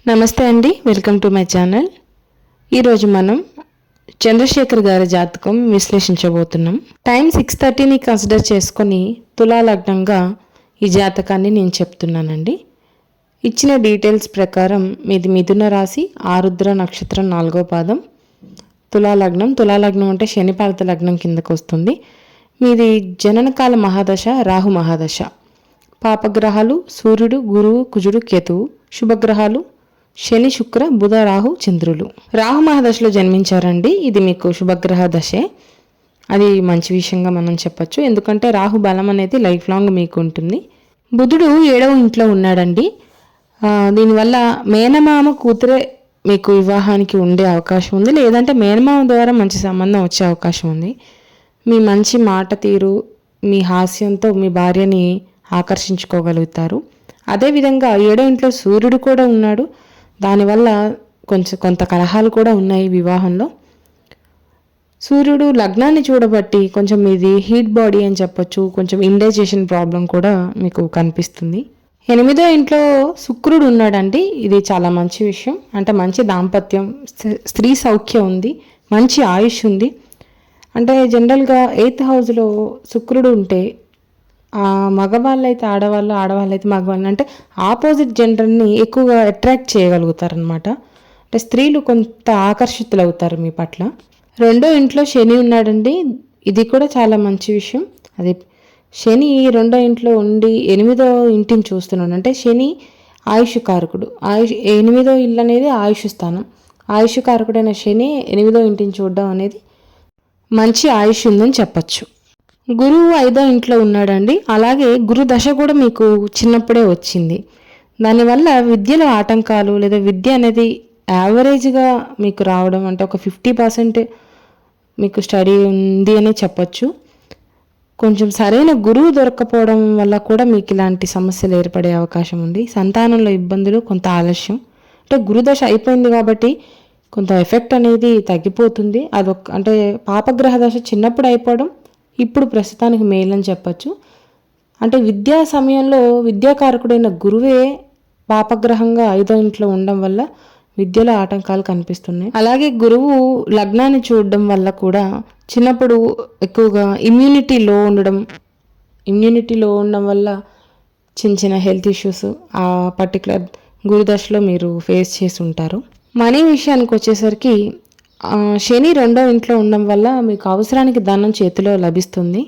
నమస్తే అండి, welcome to my channel. ఈరోజు మనం చంద్రశేఖర్ గారి జాతకం విశ్లేషించబోతున్నాం. టైం 6:30ని కన్సిడర్ చేసుకొని తులా లగ్నంగా ఈ జాతకాన్ని నేను చెప్తున్నానండి. ఇచ్చిన డీటెయిల్స్ ప్రకారం మీది మిథున రాశి, ఆరుద్ర నక్షత్రం 4వ పాదం, తులా లగ్నం అంటే శనిపాలిత లగ్నం కిందకు వస్తుంది. మీది జననకాల మహాదశ, రాహు మహాదశ. పాపగ్రహాలు సూర్యుడు, గురువు, కుజుడు, కేతువు. శుభగ్రహాలు శని, శుక్ర, బుధ, రాహు, చంద్రులు. రాహు మహాదశలో జన్మించారండి. ఇది మీకు శుభగ్రహ దశే. అది మంచి విషయంగా మనం చెప్పచ్చు, ఎందుకంటే రాహు బలం అనేది లైఫ్ లాంగ్ మీకు ఉంటుంది. బుధుడు 7వ ఇంట్లో ఉన్నాడండి. దీనివల్ల మేనమామ కూతురే మీకు వివాహానికి ఉండే అవకాశం ఉంది, లేదంటే మేనమామ ద్వారా మంచి సంబంధం వచ్చే అవకాశం ఉంది. మీ మంచి మాట తీరు, మీ హాస్యంతో మీ భార్యని ఆకర్షించుకోగలుగుతారు. అదేవిధంగా 7వ ఇంట్లో సూర్యుడు కూడా ఉన్నాడు. దానివల్ల కొంత కలహాలు కూడా ఉన్నాయి వివాహంలో. సూర్యుడు లగ్నాన్ని చూడబట్టి కొంచెం మీది హీట్ బాడీ అని చెప్పొచ్చు, కొంచెం ఇండైజెషన్ ప్రాబ్లం కూడా మీకు కనిపిస్తుంది. 8వ ఇంట్లో శుక్రుడు ఉన్నాడండి. ఇది చాలా మంచి విషయం. అంటే మంచి దాంపత్యం, స్త్రీ సౌఖ్యం ఉంది, మంచి ఆయుష్ ఉంది. అంటే జనరల్గా 8th హౌస్లో శుక్రుడు ఉంటే మగవాళ్ళు అయితే ఆడవాళ్ళు, ఆడవాళ్ళు అయితే మగవాళ్ళు, అంటే ఆపోజిట్ జెండర్ని ఎక్కువగా అట్రాక్ట్ చేయగలుగుతారనమాట. అంటే స్త్రీలు కొంత ఆకర్షితులు అవుతారు మీ పట్ల. 2వ ఇంట్లో శని ఉన్నాడండి. ఇది కూడా చాలా మంచి విషయం. అది శని 2వ ఇంట్లో ఉండి 8వ ఇంటిని చూస్తున్నాడు. అంటే శని ఆయుష్ కారకుడు. 8వ ఇల్లు అనేది ఆయుష్ స్థానం. ఆయుష్ కారకుడైన శని 8వ ఇంటిని చూడడం అనేది మంచి ఆయుష్ ఉందని చెప్పచ్చు. గురువు 5వ ఇంట్లో ఉన్నాడండి. అలాగే గురు దశ కూడా మీకు చిన్నప్పుడే వచ్చింది. దానివల్ల విద్యలో ఆటంకాలు లేదా విద్య అనేది యావరేజ్గా మీకు రావడం, అంటే ఒక 50% మీకు స్టడీ ఉంది అని చెప్పచ్చు. కొంచెం సరైన గురువు దొరకపోవడం వల్ల కూడా మీకు ఇలాంటి సమస్యలు ఏర్పడే అవకాశం ఉంది. సంతానంలో ఇబ్బందులు, కొంత ఆలస్యం. అంటే గురుదశ అయిపోయింది కాబట్టి కొంత ఎఫెక్ట్ అనేది తగ్గిపోతుంది. అంటే పాపగ్రహ దశ చిన్నప్పుడు అయిపోవడం ఇప్పుడు ప్రస్తుతానికి మేలని చెప్పచ్చు. అంటే విద్యా సమయంలో విద్యాకారకుడైన గురువే పాపగ్రహంగా 5వ ఇంట్లో ఉండడం వల్ల విద్యలో ఆటంకాలు కనిపిస్తున్నాయి. అలాగే గురువు లగ్నాన్ని చూడడం వల్ల కూడా చిన్నప్పుడు ఎక్కువగా ఇమ్యూనిటీ లో ఉండడం వల్ల చిన్న హెల్త్ ఇష్యూస్ ఆ పర్టికులర్ గురుదశలో మీరు ఫేస్ చేసి ఉంటారు. మనీ విషయానికి వచ్చేసరికి శని 2వ ఇంట్లో ఉండడం వల్ల మీకు అవసరానికి ధనం చేతిలో లభిస్తుంది.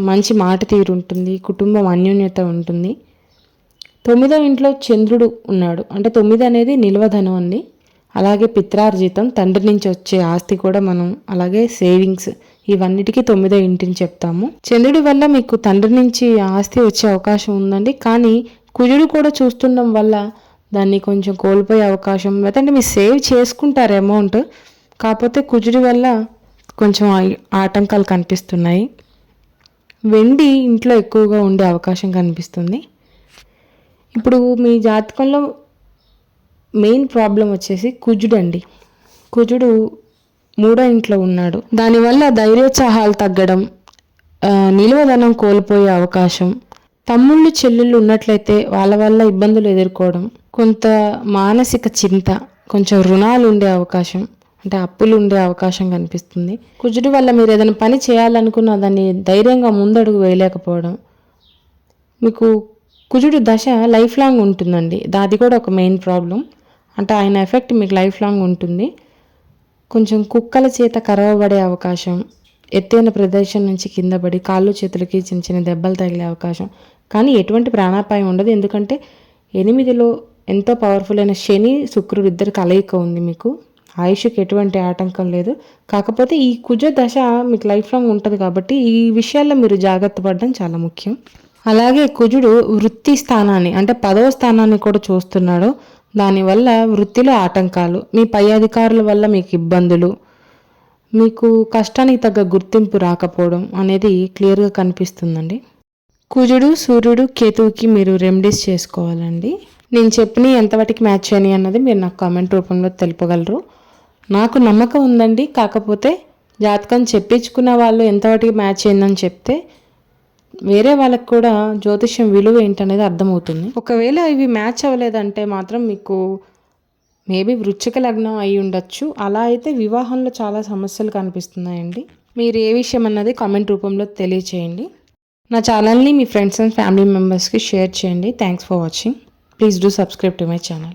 మంచి మాట తీరు ఉంటుంది, కుటుంబం అన్యోన్యత ఉంటుంది. 9వ ఇంట్లో చంద్రుడు ఉన్నాడు. అంటే 9 అనేది నిల్వధనం అండి. అలాగే పిత్రార్జితం, తండ్రి నుంచి వచ్చే ఆస్తి కూడా మనం, అలాగే సేవింగ్స్, ఇవన్నిటికీ 9వ ఇంటిని చెప్తాము. చంద్రుడి వల్ల మీకు తండ్రి నుంచి ఆస్తి వచ్చే అవకాశం ఉందండి. కానీ కుజుడు కూడా చూస్తుండడం వల్ల దాన్ని కొంచెం కోల్పోయే అవకాశం, లేదంటే మీరు సేవ్ చేసుకుంటారు అమౌంట్, కాకపోతే కుజుడి వల్ల కొంచెం ఆటంకాలు కనిపిస్తున్నాయి. వెండి ఇంట్లో ఎక్కువగా ఉండే అవకాశం కనిపిస్తుంది. ఇప్పుడు మీ జాతకంలో మెయిన్ ప్రాబ్లం వచ్చేసి కుజుడు అండి. కుజుడు 3వ ఇంట్లో ఉన్నాడు. దానివల్ల ధైర్యోత్సాహాలు తగ్గడం, నిలువధనం కోల్పోయే అవకాశం, తమ్ముళ్ళు చెల్లెళ్ళు ఉన్నట్లయితే వాళ్ళ వల్ల ఇబ్బందులు ఎదుర్కోవడం, కొంత మానసిక చింత, కొంచెం రుణాలు ఉండే అవకాశం, అంటే అప్పులు ఉండే అవకాశం కనిపిస్తుంది. కుజుడు వల్ల మీరు ఏదైనా పని చేయాలనుకున్నా దాన్ని ధైర్యంగా ముందడుగు వేయలేకపోవడం. మీకు కుజుడు దశ లైఫ్ లాంగ్ ఉంటుందండి. అది కూడా ఒక మెయిన్ ప్రాబ్లం. అంటే ఆయన ఎఫెక్ట్ మీకు లైఫ్ లాంగ్ ఉంటుంది. కొంచెం కుక్కల చేత కరవబడే అవకాశం, ఎత్తైన ప్రదేశం నుంచి కింద పడి కాళ్ళు చేతులకి చిన్న దెబ్బలు తగిలే అవకాశం. కానీ ఎటువంటి ప్రాణాపాయం ఉండదు, ఎందుకంటే 8లో ఎంతో పవర్ఫుల్ అయిన శని శుక్రుడు ఇద్దరు కలయిక ఉంది. మీకు ఆయుష్కి ఎటువంటి ఆటంకం లేదు. కాకపోతే ఈ కుజ దశ మీకు లైఫ్ లాంగ్ ఉంటుంది కాబట్టి ఈ విషయాల్లో మీరు జాగ్రత్త పడడం చాలా ముఖ్యం. అలాగే కుజుడు వృత్తి స్థానాన్ని, అంటే 10వ స్థానాన్ని కూడా చూస్తున్నాడు. దానివల్ల వృత్తిలో ఆటంకాలు, మీ పై అధికారుల వల్ల మీకు ఇబ్బందులు, మీకు కష్టానికి తగ్గ గుర్తింపు రాకపోవడం అనేది క్లియర్గా కనిపిస్తుందండి. కుజుడు, సూర్యుడు, కేతువుకి మీరు రెమెడీస్ చేసుకోవాలండి. నేను చెప్పిన ఎంతవరకు మ్యాచ్ అయినాయి అన్నది మీరు నాకు కామెంట్ రూపంలో తెలుపగలరు. నాకు నమ్మకం ఉందండి. కాకపోతే జాతకం చెప్పించుకున్న వాళ్ళు ఎంతవరకు మ్యాచ్ అయిందని చెప్తే వేరే వాళ్ళకి కూడా జ్యోతిష్యం విలువ ఏంటనేది అర్థమవుతుంది. ఒకవేళ ఇవి మ్యాచ్ అవ్వలేదంటే మాత్రం మీకు మేబీ వృశ్చిక లగ్నం అయి ఉండొచ్చు. అలా అయితే వివాహంలో చాలా సమస్యలు కనిపిస్తున్నాయండి. మీరు ఏ విషయం అన్నది కామెంట్ రూపంలో తెలియచేయండి. నా ఛానల్ని మీ ఫ్రెండ్స్ అండ్ ఫ్యామిలీ మెంబర్స్కి షేర్ చేయండి. Thanks for watching. Please do subscribe to my channel.